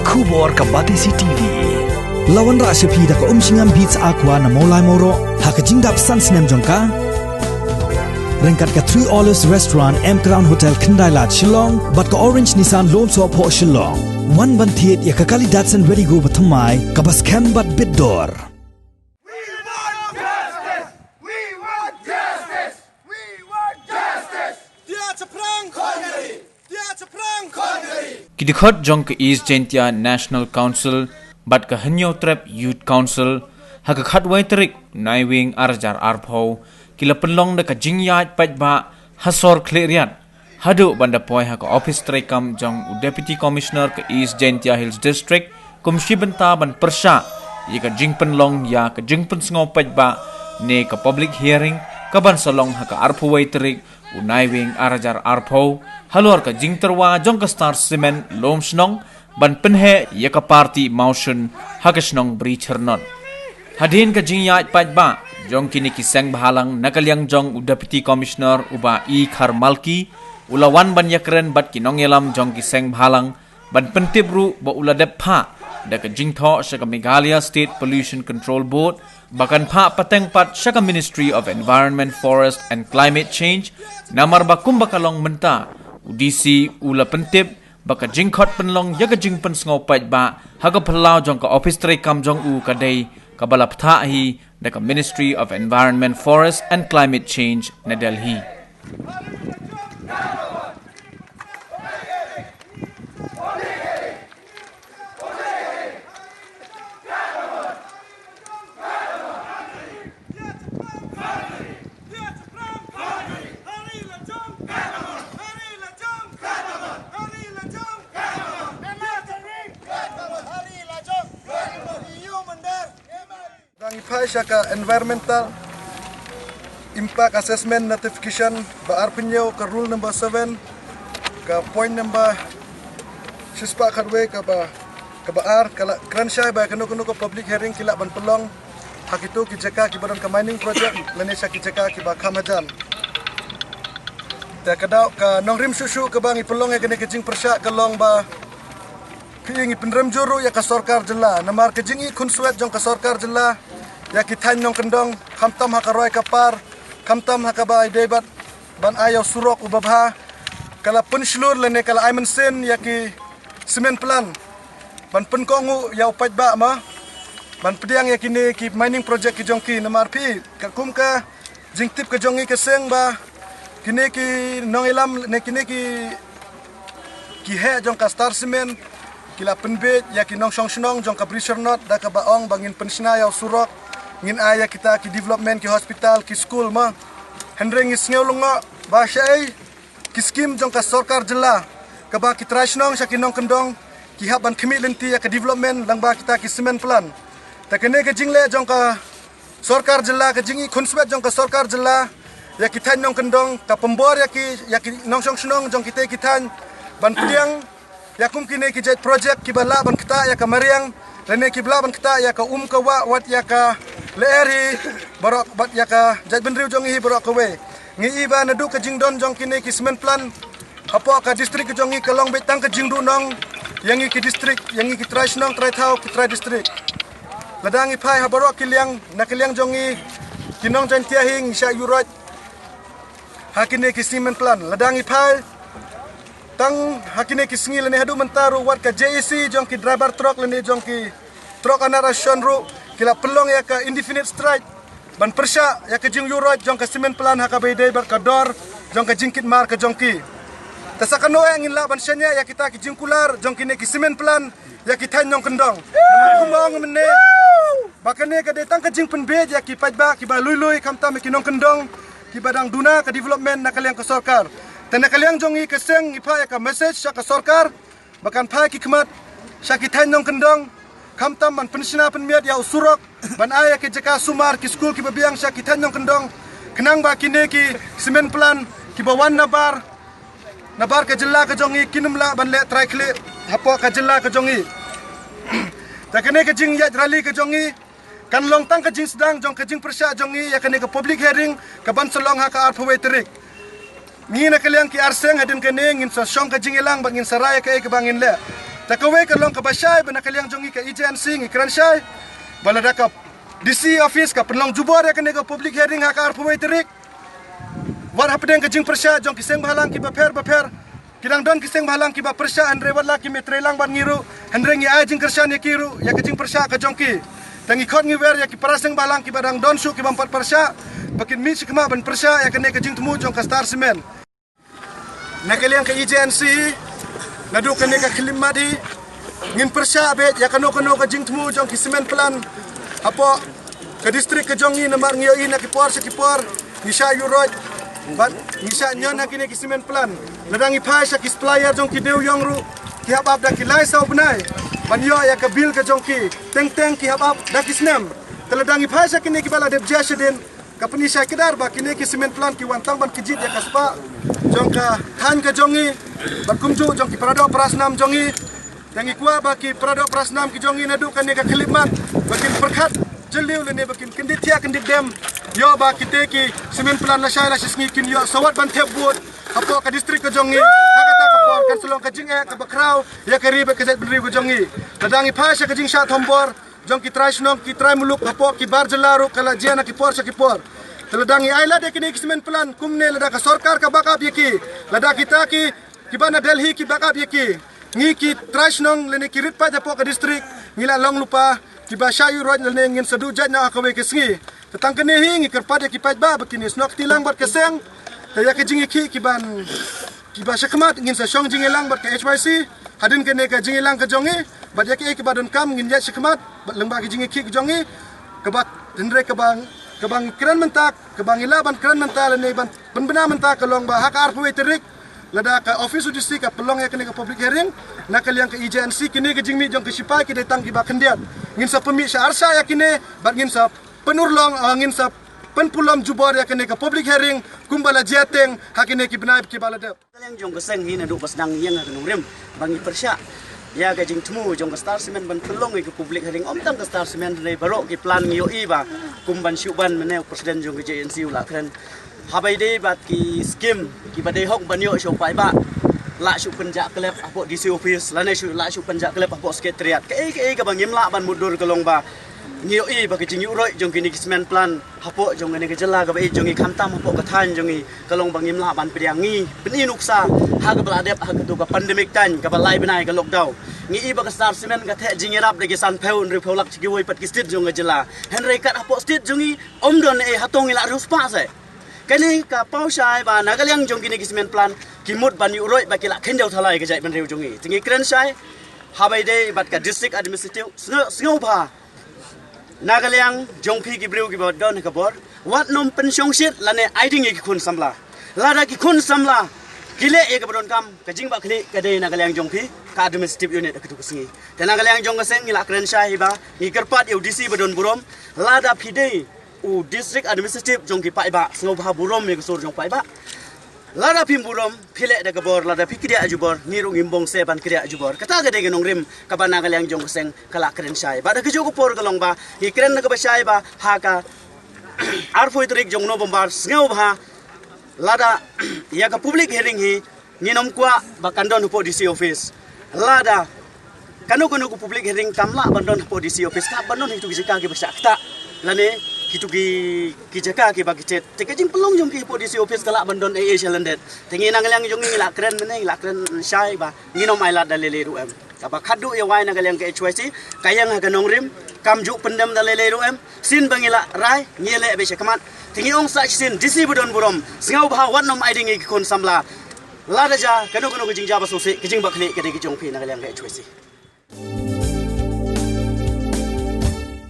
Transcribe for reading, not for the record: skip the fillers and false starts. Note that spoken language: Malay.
kubor ka Batisi TV. Lawan ra sepi da ka singam beats aqua na molai moro ha ka jingdap sans nem jongka. Rengkat ka 3 Olives Restaurant M Crown Hotel Kendai Lat Shillong bat ka Orange Nissan Lom So Po Shillong. One ban thiet ya ka kali Datsun ready go bathamai ka bas kem bat bidor. Dkhot jong ke Ejnc National Council bat ka Hanyo Trap Youth Council ha ka khatwai trik naiwing arjar arpho kila penlong da ka Ïaid Paidbah hasor kleriat hadu banda poi ha ka Ophis trekam jong Deputy Commissioner ke Ejnc Hills District kumshi benta ban Pyrshah ye ka jing penlong ya ka jing pen sngo Paidbah ne ka public hearing ka ban salong ha ka arpho wai trik unaiwing arjar arpho halor ka jing terwa jong ka star cement lom snong ban penhe ya ka party motion ha ka snong bri chernot hadin ka Ïaid Paidbah jong kini kiseng bahalang nakaliang jong Deputy Commissioner uba I Kharmalki ulawan ban yakren bat kinong yelam jong kiseng bahalang ban pentibru ba uladep pha da ka jingtho sa ka Meghalaya State Pollution Control Board bakan pha pateng pat sa ka Ministry of Environment, Forest and Climate Change namar ba kumbakalong menta udisi ula pentib baka jingkhot penlong yaga jing pen sngo Paidbah haga Phyllaw jong ka Office tray kam jong u kadai kabala ptha hi da ka Ministry of Environment, Forest and Climate Change na Delhi. Pyrshah ka environmental impact assessment notification ba arpenyo ka rule number 7 ka point number sispa kharwe ka ba ar kala kransha ba kanu ko public hearing kila ban pelong hakitu ki jaka ki badan ka mining project lanesha ki jaka ki ba khamajan ta kadau ka nongrim susu ka bang ipelong ya kene kejing Pyrshah ka long ba kingi penrem juru ya ka sarkar jela namar kejingi kunsuat jong ka sarkar jela ya kita nong kendong kamtam hakaroy kapar kamtam hakabai debat ban ayaw surok ubabha kala penslur lene kala aiman sen ya ki semen plan ban penkongu ya Paidbah ma ban pediang ya kini ki mining project ki jongki namar pi ka kum ka jingtip ka jongi ka seng ba kini ki nong ilam ne kini ki he jong ka star cement kila penbet ya ki nong song jong ka Pyrshah not da ka baong bangin pensna ya surok ngin aya kita ki development ki hospital ki school ma hendreng isngeu lunga ba syai ki skim jong ka sarkar jela ka ba ki trasnong sa kinong kendong ki haban khimi lenti ya ka development lang ba kita ki cement plan ta kene ka jingle jong ka sarkar jela ka jingi khonswet jong ka sarkar jela ya ki than nong kendong ka pembor ya ki nong song jong kita ki than ban piang ya kum kine ki jet project ki bala ban kita ya ka mariang lene ki bla ban kita ya ka ka wat ya ka leeri borok bat ya ka jet benriu jong hi borok kowe ngi iba nadu ka jingdon jong kine ki cement plan apo ka district jong hi ka long betang ka jingdu nong yang ki district yang ki trash nong trai thau ki trai district ladang i phai ha borok ki liang na ki liang jong hi kinong jan tia hing sha yurot hakine ki cement plan ladang i phai tang hakine ki singi lene hadu mentaru wat ka JEC jong ki driver truck lene jong ki truck anara shonru kila pelong ya ka indefinite strike ban Pyrshah ya ka jing yurot jong ka cement plan ha ka beide bar ka dor jong ka jingkit mar ka jong ki tasakano ngin la ban shanya ya kita ki jing kular jong kine ki cement plan ya ki than jong kendong kumong mene bakane ka detang ka jing penbe ya ki Paidbah ki ba lui kamtam ki nong kendong ki badang duna ka development na kaliang ka sarkar tena kaliang jongi keseng ipa ya ka message sa ka sarkar bakan pa ki khmat sa ki than jong kendong kamtam man pensina penmiat ya usurok ban aya ke jaka sumar ki school ki babiang sya ki tanyong kendong kenang ba kine ki cement plan ki bawan nabar ka jela ka jongi kinumla ban le try kle hapo ka jela ka jongi ta kene ke jing ya rally ka jongi kan long tang ka jing sedang jong ka jing Pyrshah jongi ya kene ka public hearing ka ban solong ha ka arpwe terik ngina kaliang ki arseng hadin kene ngin sa syong ka jing ilang bangin saraya ka bangin le Takawe ka long ka basyay banakaliang jongi ka Ejnc ngi kransyay balada ka DC office ka penlong jubor ya ka public hearing ha ka arpawai terik war hapdeng ka jing Pyrshah jong kiseng bahalang ki baper kidang don kiseng bahalang ki ba Pyrshah andre wala ki metrelang ban ngiru andre ngi Ïaid jing kershan ya kiru ya ka jing Pyrshah ka jongki tangi khot ngi wer ya ki paraseng bahalang ki badang don su ki bampat Pyrshah bakin mi sikma ban Pyrshah ya ka jing temu jong ka star semen nakaliang ka Ejnc nadu ka ka klimadi ngin Pyrshah bet ya kano ka jing temu jong ki semen plan apo ke distrik ke jongi namar ngioi na ki por nisha yuroj bat nisha nyon na ki semen plan ladangi phai sa ki supplier jong ki deu yongru ki habab da ki lai sau benai ban yo ya ke bil ke jong ki teng ki habab da ki snem teladangi phai sa ki bala deb jasden ka penisha kedar ba ki semen plan ki wantang ban kijit ya kaspa jong ka than ke jongi bat kumju jong ki parado prasnam jongi tangi kuah baki perada prasnam ki jongi nadu kan ka khilimat bakin perkhat jeliu le ne bakin kendit tia kendit dem yo baki te ki semen plan la shay la sisngi kin yo sawat ban thep buat apo ka distrik ka jongi hakata ka por kan selong ka jing ka bakrau ya kari be kazet benri ka jongi kadangi phasha ka jing sha thombor jong ki trai snong ki trai muluk apo ki bar jelaru kala jena ki por teladangi aila de ki semen plan kumne lada ka sarkar ka bakap yeki lada kita ki bana Delhi ki bakap yeki ngi ki trashnong lene kirit pa japo ka distrik ngila long lupa ki ba shayu roj lene ngin sadu jaj na akawe ke sngi tatang kene hi ngi kerpa ki Paidbah bakini snok tilang bat keseng ya ke jingi ki ba shakmat ngin sa shong jingi lang bat ke HYC hadin kene ka jingi lang ka jongi bat ya ki badon kam ngin ya shakmat bat lengba ki jingi ki jongi ke bat dendre ke bang kran mentak ke bang ilaban kran mental lene ban bena mentak ke long ba hakar puwe terik lada ka Ophis distrik ka pelong ya kene ka public hearing nakaliang ka Ejnc kini ke jingmi jong ke sipai ki datang ki ba kendiat ngin sa pemi sya arsa ya kini bat ngin sa penurlong ngin sa penpulom jubor ya kene ka public hearing kumbala jateng hakine ki benai ki baladap yang jong keseng hi na du pasdang yang ka nurem bangi Pyrshah ya ka jing temu jong ka star semen ban pelong ke public hearing om tam ka star semen re barok ki plan ngi oi ba kumban syuban mene presiden jong ke Ejnc ula kren habai de bat ki skim ki badai hok banyo show Paidbah la shu penjak klep apo DC Ophis la ne shu la shu penjak klep apo sekretariat ke ka bangim la ban mudur kelong ba ngiyo i ba ki jingi uroi jong kini kismen plan apo jong ne ke jela ka ba jong i khamtam apo ka than jong i kelong bangim la ban priangi beni nuksa ha ka bladep ha ka tu ka pandemic tan ka ba lai benai ka lockdown ngi i ba ka star semen ka the jingi rap de ke san pheu nri pheu lak chi woi pat ki stit jong jela henry kat apo stit jong i omdon e hatong ila ruspa sai kani ka paushai ba nagaliang jong kini kismen plan kimut ban uroi ba kila khendau thalai ke jai ban reu jongi tingi kren sai habai de bat ka district administrative sngo ba nagaliang jong phi ki breu ki ba don ka bor wat nom pensiong sit lane aiding ki khun samla lada ki khun samla kile e ka bron kam ka jing ba khli ka de nagaliang jong phi ka administrative unit ka tu singi te nagaliang jong ka seng ngila kren sai ba ni kerpat UDC badon burom lada phi de u district administrative jong ki Paidbah sngo ba burom me kusur jong Paidbah lada pim burom phile da gabor lada pikria ajubor ngiru ngimbong se ban kriya ajubor kata ga de genong rim ka bana galyang jong seng kala kren sai ba da ke jogo por galong ba hi kren na ga ba sai ba ha ka arfoi trik jong no bombar sngo ba lada ya ka public hearing hi nginom kwa ba kandon po DC office lada kanu ko public hearing kamla bandon po DC office ka bandon hitu gika ki ba ta lane kitu ki jaka ki bagi chat te kajing pelong jong ki polisi office kala bandon Asia landet tengi nangalang jong ngila kren mene ngila kren syai ba ngino mai lat dalele ru em kaba khadu ya wai nangalang ke HYC kayang ha ganong rim kamju pendam dalele ru em sin bangila rai ngile be shakamat tengi ong sa sin DC budon burom singau ba wan nom aiding ki kon samla la daja kanu kanu kijing jaba sose kijing bakli ke de kijong phi nangalang ke HYC